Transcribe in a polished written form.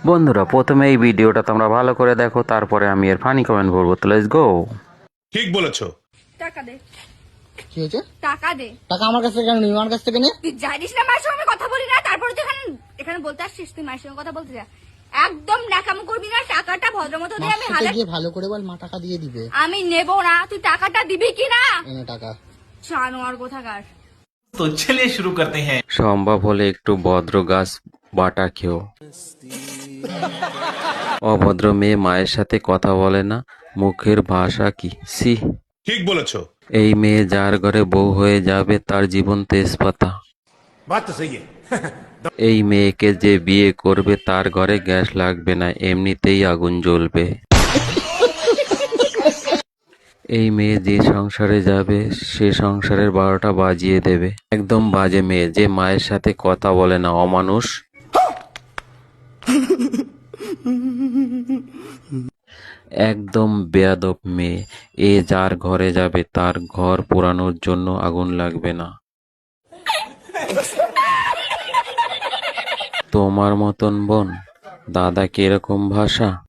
বন্ধুরা, প্রথমে এই ভিডিওটা তোমরা ভালো করে দেখো, তারপরে আমি এর ফানি কমেন্ট বলবো। তো লেটস গো। ঠিক বলেছো। টাকা দে, কি হয়েছে? টাকা দে। টাকা আমার কাছ থেকে কেন নিবি? আমার কাছ থেকে নে। তুই জানিস না মায়ের সঙ্গে আমি কথা বলি না, তারপরে তুই এখানে বলতে আসছিস তুই মায়ের সঙ্গে কথা বলতে যা। একদম ন্যাকামো করবি না, টাকাটা ভদ্রমতো দিয়ে আমি মার সাথে হাজার গিয়ে ভালো করে বল, মা টাকা দিয়ে দিবে। আমি নেব না, তুই টাকাটা দিবি কি না? এনে টাকা। জানোয়ার কোথাকার। तो चलिए शुरू करते हैं। সম্ভব হলে একটু ভদ্র গাছ বাটা খেও। অভদ্র মেয়ে মায়ের সাথে কথা বলে না, মুখের ভাষা কি সি। ঠিক বলেছো। এই মেয়ে যার ঘরে বউ হয়ে যাবে তার জীবন তেজপাতা। বাত তো সহি है। এই মেয়েকে যে বিয়ে করবে তার ঘরে গ্যাস লাগবে না, এমনিতেই আগুন জ্বলবে। এই মেয়ে যে সংসারে যাবে সে সংসারের 12টা বাজিয়ে দেবে। একদম বাজে মেয়ে যে মায়ের সাথে কথা বলে না, অমানুষ। একদম বেয়াদব মেয়ে, এ যার ঘরে যাবে তার ঘর পোড়ানোর জন্য আগুন লাগবে না। তোমার মতন বোন, দাদা কিরকম ভাষা।